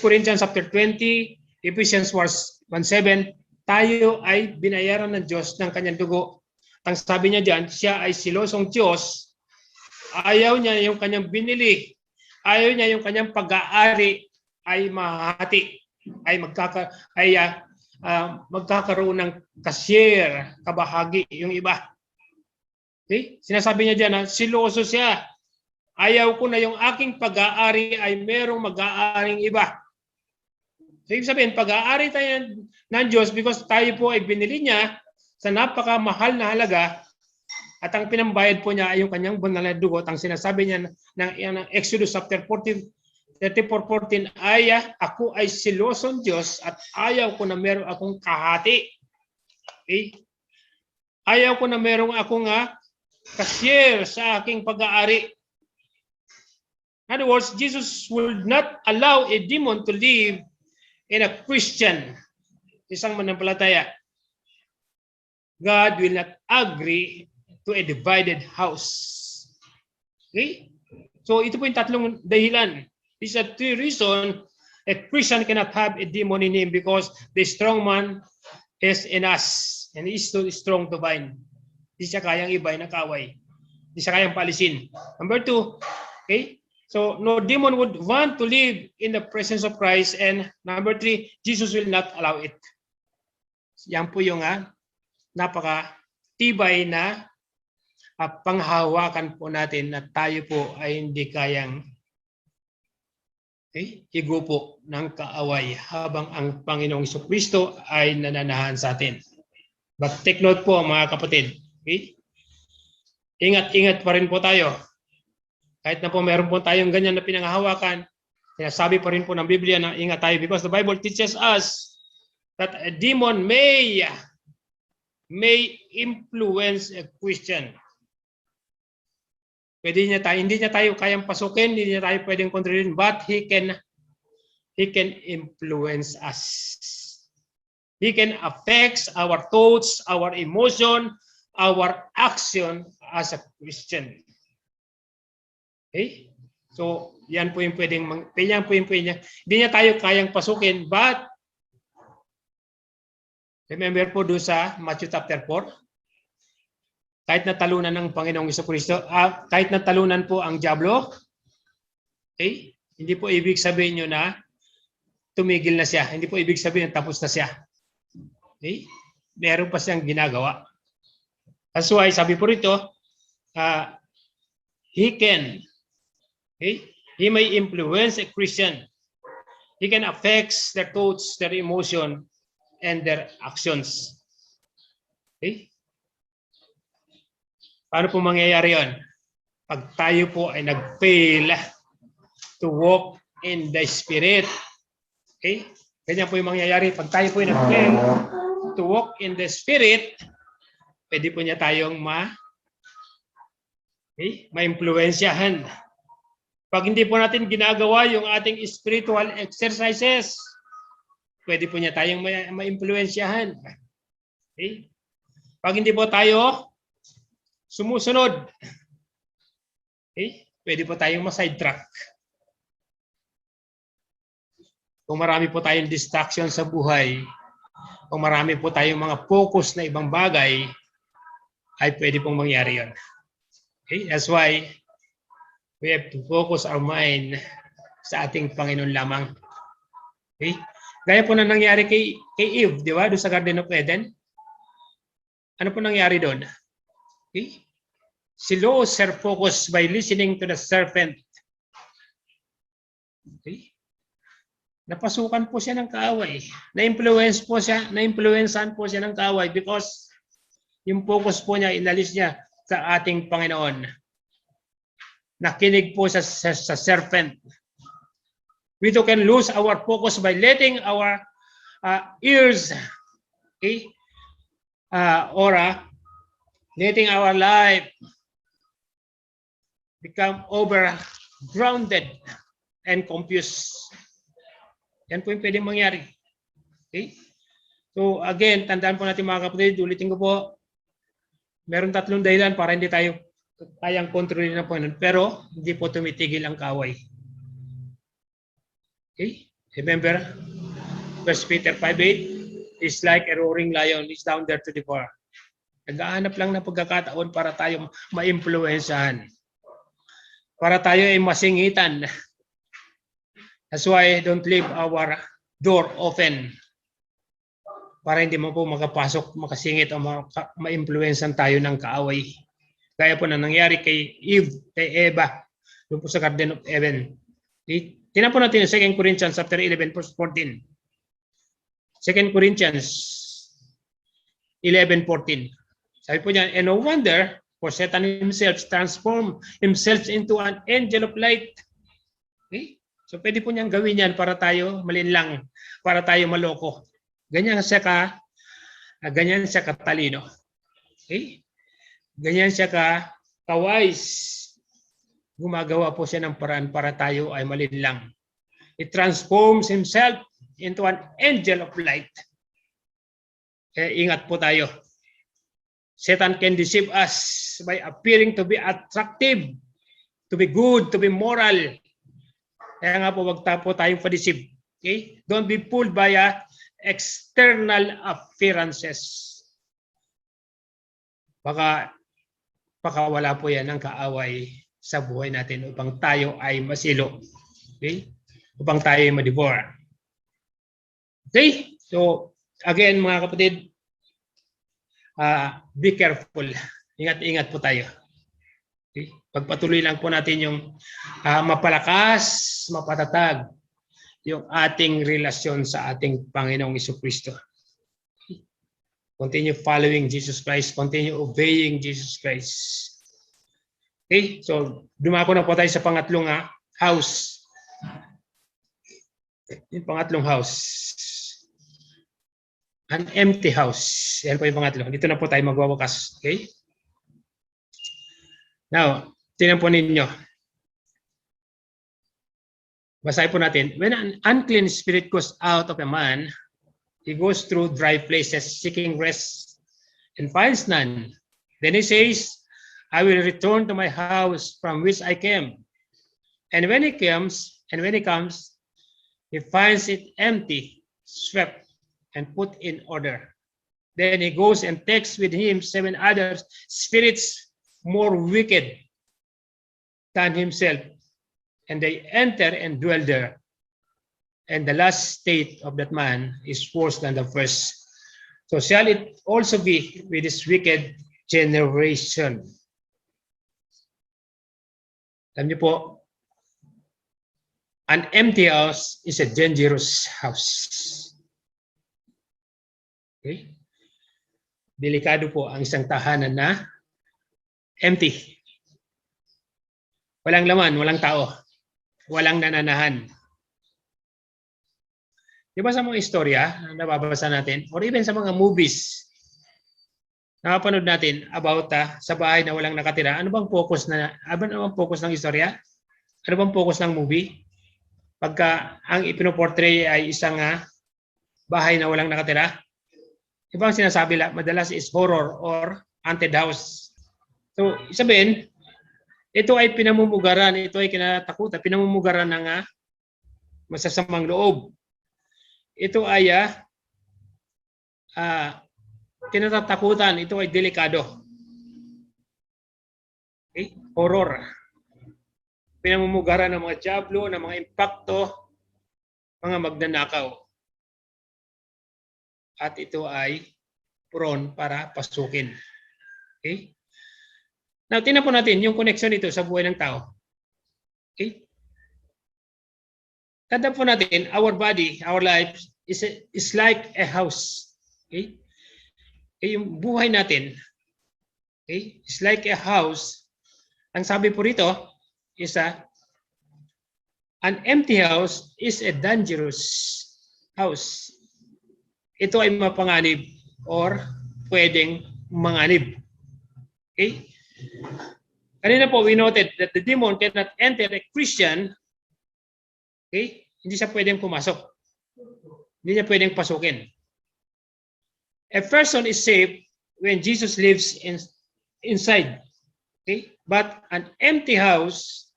Corinthians chapter 20, Ephesians 1:7, tayo ay binayaran ng Diyos ng kanyang dugo. Ang sabi niya diyan, siya ay silosong Diyos. Ayaw niya yung kanyang binili. Ayaw niya yung kanyang pag-aari ay mahati, ay magkakaroon ng cashier, kabahagi yung iba. Okay? Sinasabi niya diyan, siloso siya. Ayaw ko na yung aking pag-aari ay merong mag-aaring iba. So, ibig sabihin, pag-aari tayo ng Diyos because tayo po ay binili niya sa napakamahal na halaga at ang pinambayad po niya ay yung kanyang banal na dugo. Ang sinasabi niya ng Exodus chapter 34:14 ay ako ay silosong Diyos at ayaw ko na meron akong kahati. Okay? Ayaw ko na meron akong cashier sa aking pag-aari. In other words, Jesus will not allow a demon to live in a Christian, isang manampalataya. God will not agree to a divided house. Okay? So ito po yung tatlong dahilan. These are 3 reasons a Christian cannot have a demon in him because the strong man is in us and he is too strong to bind. Hindi siya kayang ibay na kaway. Hindi siya kayang palisin. Number 2, okay? So, no demon would want to live in the presence of Christ. And number 3, Jesus will not allow it. Yan po yung napaka-tibay na panghawakan po natin na tayo po ay hindi kayang igupo ng kaaway habang ang Panginoong Jesucristo ay nananahan sa atin. But take note po mga kapatid. Okay? Ingat-ingat pa rin po tayo. Kahit na po meron po tayong ganyan na pinanghahawakan, sinasabi pa rin po ng Biblia na ingat tayo because the Bible teaches us that a demon may influence a Christian. Hindi niya tayo kayang pasukin, hindi niya tayo pwedeng kontrolin, but he can influence us. He can affect our thoughts, our emotion, our action as a Christian. Okay? So, yan po yung pwedeng, hindi niya tayo kayang pasukin, but remember po doon sa Matthew chapter 4, kahit natalunan ng Panginoong Jesucristo, kahit natalunan po ang dyablo, okay? Hindi po ibig sabihin nyo na tumigil na siya. Hindi po ibig sabihin na tapos na siya. Okay? Meron pa siyang ginagawa. That's why, sabi po rito, he may influence a Christian. He can affect their thoughts, their emotion, and their actions. Okay? Paano po mangyayari yun? Pag tayo po ay nag-fail to walk in the Spirit. Okay? Ganyan po yung mangyayari. Pag tayo po ay nag-fail to walk in the Spirit, pwede po niya tayong ma-impluensyahan. Pag hindi po natin ginagawa yung ating spiritual exercises, pwede po niya tayong ma-impluensyahan. Okay? Pag hindi po tayo sumusunod, okay, pwede po tayong ma-sidetrack. Kung marami po tayong distraction sa buhay, kung marami po tayong mga focus na ibang bagay, ay pwede pong mangyari yun. Okay? That's why we have to focus our mind sa ating Panginoon lamang. Okay? Gaya po na nangyari kay Eve, di ba? Doon sa Garden of Eden. Ano po nangyari doon? Okay? She lost her focus by listening to the serpent. Okay? Napasukan po siya ng kaaway. Na-influencean po siya ng kaaway because yung focus po niya, inalis niya sa ating Panginoon. Nakinig po sa serpent. We too can lose our focus by letting our ears, okay, letting our life become over-grounded and confused. Yan po yung pwedeng mangyari. Okay? So again, tandaan po natin mga kapatid, ulitin ko po, meron 3 dahilan para hindi tayo kayang kontrolin ng Panginoon, pero hindi po tumitigil ang kaaway. Okay? Remember, 1 Peter 5:8 is like a roaring lion, is down there to devour. Naghahanap lang ng pagkakataon para tayo ma-impluensyahan. Para tayo ay masingitan. That's why don't leave our door open. Para hindi mo po makapasok, makasingit o ma-impluensyahan tayo ng kaaway. Kaya po na nangyari kay Eve, kay Eva, doon po sa Garden of Eden. Tingnan po natin 2 Corinthians chapter 11 verse 14. 2 Corinthians 11:14. Sabi po niya, and no wonder, for Satan himself transformed himself into an angel of light. Okay? So pwede po niyang gawin yan para tayo malinlang, para tayo maloko. Ganyan siya katalino. Okay? Ganyan siya ka-wise. Gumagawa po siya ng paraan para tayo ay malinlang. He transforms himself into an angel of light. Ingat po tayo. Satan can deceive us by appearing to be attractive, to be good, to be moral. Kaya nga po, wag po tayong pa-deceive. Okay? Don't be fooled by external appearances. Baka wala po yan ng kaaway sa buhay natin upang tayo ay masilo. Okay? Upang tayo ay ma-devour. Okay? So, again mga kapatid, be careful. Ingat-ingat po tayo. Okay? Pagpatuloy lang po natin yung mapalakas, mapatatag yung ating relasyon sa ating Panginoong Jesucristo. Okay? Continue following Jesus Christ. Continue obeying Jesus Christ. Okay? So, dumako na po tayo sa pangatlong house. Yung pangatlong house. An empty house. Yan po yung pangatlo. Dito na po tayo magwawakas. Okay? Now, tingnan po ninyo. Basahin po natin. When an unclean spirit goes out of a man, he goes through dry places seeking rest and finds none. Then he says, I will return to my house from which I came. And when he comes, he finds it empty, swept, and put in order. Then he goes and takes with him 7 other spirits more wicked than himself, and they enter and dwell there. And the last state of that man is worse than the first. So shall it also be with this wicked generation. Alam niyo po, an empty house is a dangerous house. Okay? Delikado po ang isang tahanan na empty. Walang laman, walang tao, walang nananahan. Di ba sa mga istorya na nababasa natin, or even sa mga movies, nakapanood natin about sa bahay na walang nakatira, ano bang focus ng istorya? Ano bang focus ng movie? Pagka ang ipinoportray ay isang bahay na walang nakatira, ibang sinasabi madalas is horror or haunted house. So, sabihin, ito ay pinamumugaran, ito ay kinatakutan, pinamumugaran ng masasamang loob. Ito ay kinatatakutan, ito ay delikado. Okay? Horror. Pinamumugaran ng mga diablo, ng mga impakto, mga magnanakaw. At ito ay prone para pasukin. Okay? Now, tingnan po natin yung connection nito sa buhay ng tao. Okay? Tandaan po natin, our body, our life is like a house. Okay? Yung buhay natin, okay, is like a house. Ang sabi po rito is an empty house is a dangerous house. Ito ay mapanganib or pwedeng manganib. Okay? Kanina po, we noted that the demon cannot enter a Christian. Okay? Hindi siya pwedeng pumasok. Hindi niya pwedeng pasukin. A person is saved when Jesus lives inside. Okay? But an empty house,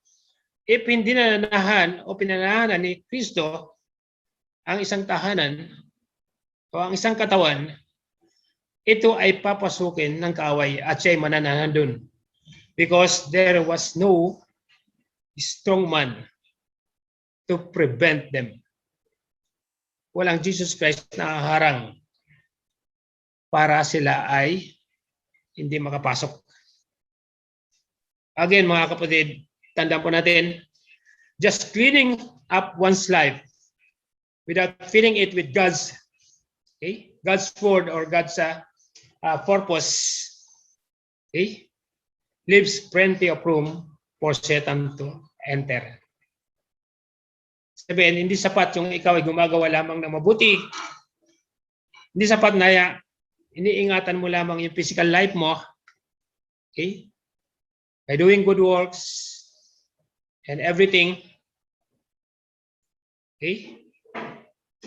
if hindi nananahan o pinananahan ni Kristo ang isang tahanan o ang isang katawan, ito ay papasukin ng kaaway at siya ay mananahan dun. Because there was no strong man to prevent them. Walang Jesus Christ na harang para sila ay hindi makapasok. Again, mga kapatid, tandaan po natin, just cleaning up one's life without filling it with God's word or God's purpose, okay, leaves plenty of room for Satan to enter. Sabihin, hindi sapat yung ikaw ay gumagawa lamang ng mabuti. Hindi sapat na iniingatan mo lamang yung physical life mo. Okay? By doing good works and everything. Okay?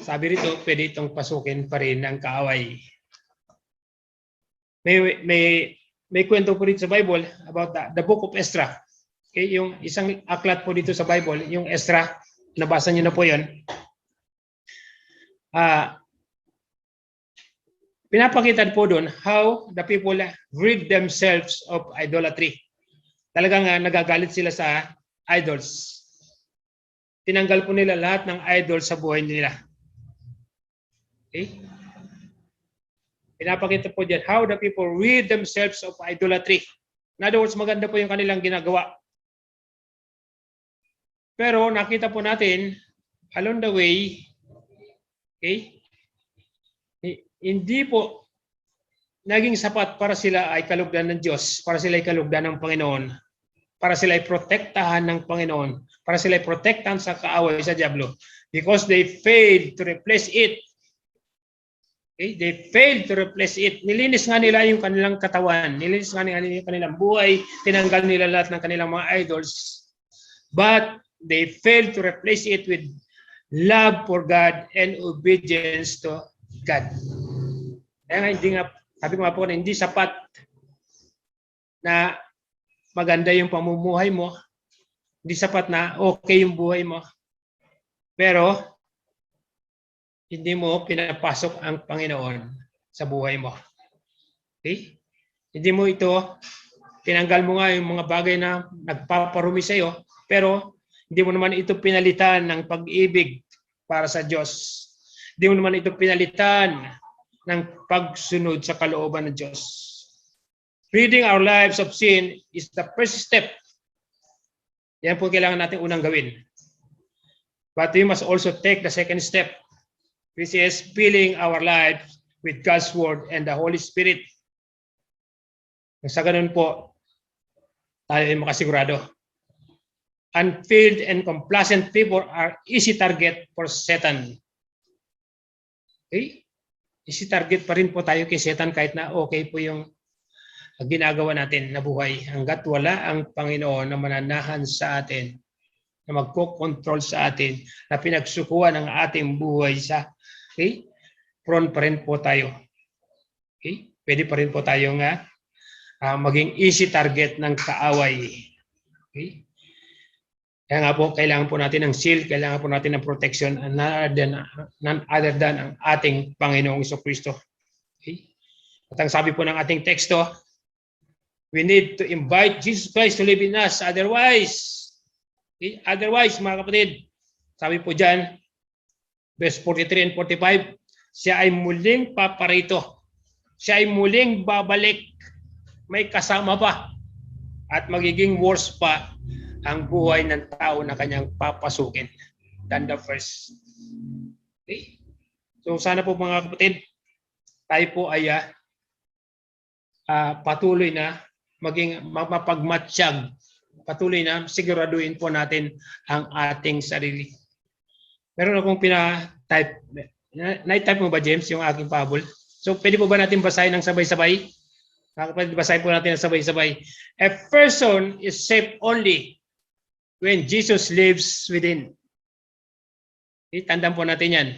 Sabi rito, pwede itong pasukin pa rin ng kaaway. May kwento po dito sa Bible about the book of Ezra. Okay? Yung isang aklat po dito sa Bible, yung Ezra, nabasa niyo na po yun. Pinapakita po doon how the people rid themselves of idolatry. Talagang nagagalit sila sa idols. Tinanggal po nila lahat ng idols sa buhay nila. Okay? Pinapakita po dyan how the people rid themselves of idolatry. In other words, maganda po yung kanilang ginagawa. Pero nakita po natin along the way, okay, hindi po naging sapat para sila ay kalugdan ng Diyos, para sila ay kalugdan ng Panginoon, para sila ay protektahan ng Panginoon, para sila ay protektahan sa kaaway sa diablo, because they failed to replace it. Okay? They failed to replace it. Nilinis nga nila yung kanilang katawan, nilinis nga nila yung kanilang buhay, tinanggal nila lahat ng kanilang mga idols, but they failed to replace it with love for God and obedience to God. Kaya nga hindi nga, sabi ko nga po na hindi sapat na maganda yung pamumuhay mo, hindi sapat na okay yung buhay mo, pero hindi mo pinapasok ang Panginoon sa buhay mo. Okay? Hindi mo ito, tinanggal mo nga yung mga bagay na nagpaparumi sa iyo, pero hindi mo naman ito pinalitan ng pag-ibig para sa Diyos. Hindi mo naman ito pinalitan ng pagsunod sa kalooban ng Diyos. Ridding our lives of sin is the first step. Yan po kailangan natin unang gawin. But we must also take the second step, which is filling our lives with God's Word and the Holy Spirit. Sa ganun po, tayo ay makasigurado. Unfilled and complacent people are easy target for Satan. Okay? Easy target pa rin po tayo kay Satan kahit na okay po yung ginagawa natin na buhay. Hanggat wala ang Panginoon na mananahan sa atin, na magko-control sa atin, na pinagsukuan ang ating buhay sa, okay? Prone pa rin po tayo. Okay? Pwede pa rin po tayo nga maging easy target ng kaaway. Okay? Kaya nga po, kailangan po natin ng shield, kailangan po natin ng protection, none other than ang ating Panginoong Jesucristo. Okay? At ang sabi po ng ating teksto, we need to invite Jesus Christ to live in us. Otherwise, mga kapatid, sabi po dyan, verse 43 and 45, siya ay muling paparito. Siya ay muling babalik. May kasama pa. At magiging worse pa ang buhay ng tao na kanyang papasukin than the first. Okay? So sana po mga kapatid, tayo po ay patuloy na maging mapagmatsyag, patuloy na siguraduhin po natin ang ating sarili. Meron akong pina-type. Na-type mo ba, James, yung aking pabol? So pwede po ba natin basahin ng sabay-sabay? Basahin po natin ng sabay-sabay. A person is saved only when Jesus lives within. Okay, tandaan po natin yan.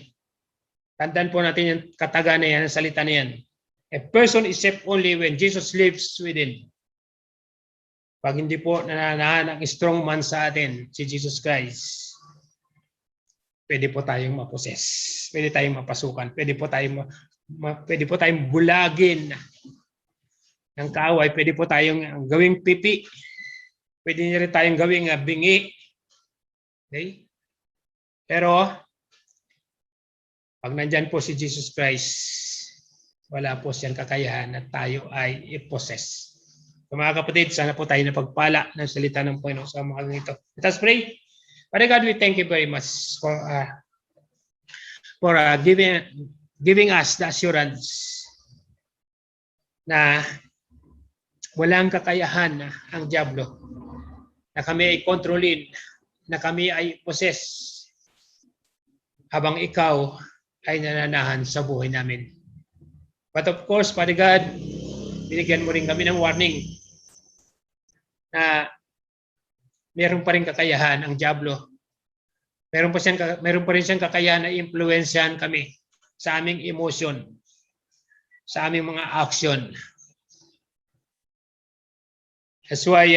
Tandaan po natin yung kataga na yan, ang salita na yan. A person is saved only when Jesus lives within. Pag hindi po nananahan ang strong man sa atin, si Jesus Christ, pwede po tayong maposes. Pwede tayong mapasukan. Pwede po tayong bulagin ng kaaway. Pwede po tayong gawing pipi. Pwede niya rin tayong gawing bingi. Okay? Pero, pag nandyan po si Jesus Christ, wala po siyang kakayahan na tayo ay i-possess. So, mga kapatid, sana po tayo napagpala ng salita ng Panginoon sa mga ito. Let us pray. Father God, we thank you very much for giving us the assurance na walang kakayahan ang diablo, na kami ay kontrolin, na kami ay possess habang ikaw ay nananahan sa buhay namin. But of course, Father God, binigyan mo rin kami ng warning na meron pa rin kakayahan ang diablo. Meron pa rin siyang kakayahan na impluwensyahan kami sa aming emotion, sa aming mga action. That's why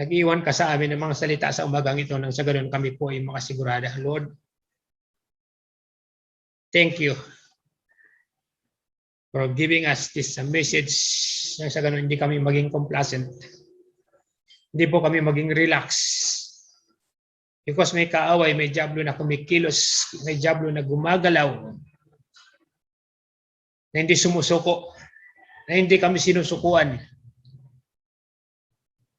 nag-iwan ka sa amin ng mga salita sa umagang ito nang sa ganun kami po ay makasigurada. Lord, thank you for giving us this message nang sa ganun hindi kami maging complacent. Hindi po kami maging relax. Because may kaaway, may diablo na kumikilos, may diablo na gumagalaw, na hindi sumusuko, na hindi kami sinusukuan.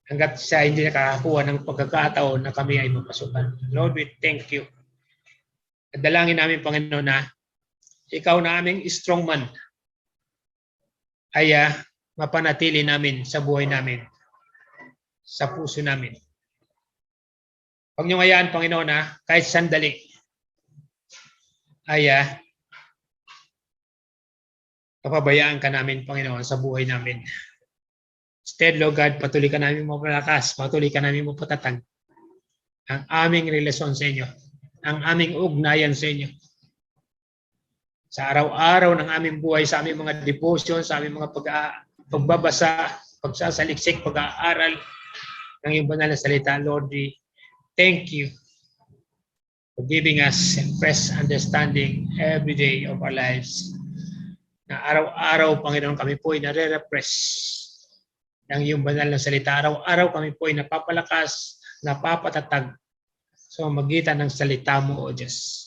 Hanggat siya hindi nakakakuha ng pagkakataon na kami ay mapasukan. Lord, we thank you. At dalangin namin, Panginoon, na ikaw na aming strong man ay mapanatili namin sa buhay namin, sa puso namin. Huwag niyo ngayaan, Panginoon, kahit sandali ay kapabayaan ka namin, Panginoon, sa buhay namin. Instead, Lord God, patuloy ka namin mapalakas, patuloy ka namin mapatatag ang aming relasyon sa inyo, ang aming ugnayan sa inyo. Sa araw-araw ng aming buhay, sa aming mga devotion, sa aming mga pagbabasa, pagsasaliksik, pag-aaral ng iyong banal na salita, Lord, we thank you for giving us fresh understanding every day of our lives. Na araw-araw, Panginoon, kami po ay nare-refresh ng iyong banal na salita. Araw-araw kami po ay napapalakas, napapatatag sa magitan ng salita mo, O Diyos.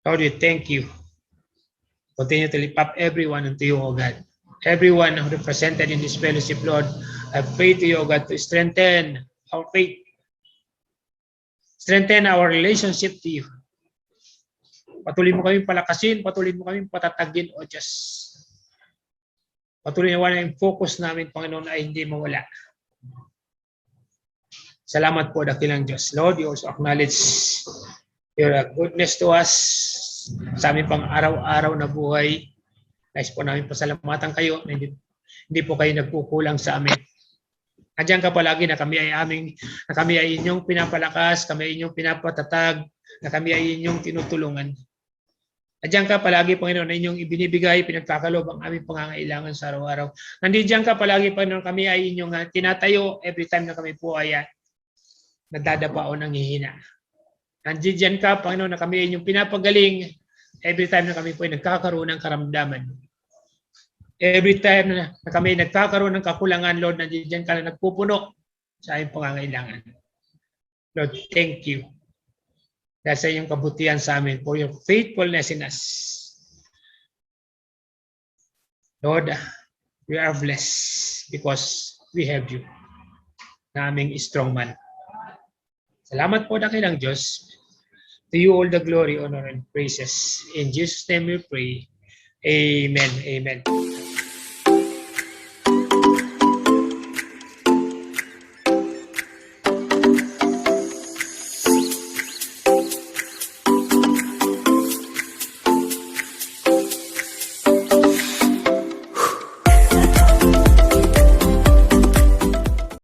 Lord, we thank you. Continue to lift up everyone unto you, O God. Everyone who represented in this fellowship, Lord, I pray to you, O God, to strengthen our faith. Strengthen our relationship to you. Patuloy mo kaming palakasin, patuloy mo kaming patatagin, O Diyos. Patuloy na wala yung focus namin, Panginoon, ay hindi mawala. Salamat po, dakilang Diyos. Lord, you also acknowledge your goodness to us sa aming pang araw-araw na buhay. Nais po namin pasalamatan kayo na hindi po kayo nagkukulang sa amin. Andiyan ka palagi na kami ay inyong pinapalakas, kami ay inyong pinapatatag, na kami ay inyong tinutulungan. Andiyan ka palagi, Panginoon, na inyong ibinibigay, pinagkakalob ang aming pangangailangan sa araw-araw. Nandiyan ka palagi, Panginoon, kami ay inyong tinatayo every time na kami po ay nadadapa o nanghihina. Nandiyan ka, Panginoon, na kami ay inyong pinapagaling every time na kami po ay nagkakaroon ng karamdaman. Every time na kami ay nagkakaroon ng kakulangan, Lord, nandiyan ka na nagpupuno sa aming pangangailangan. Lord, thank you. Dahil sa iyong kabutihan sa amin, for your faithfulness in us. Lord, we are blessed because we have you, na aming strong man. Salamat po, dakilang Diyos. To you all the glory, honor, and praises. In Jesus' name we pray. Amen. Amen.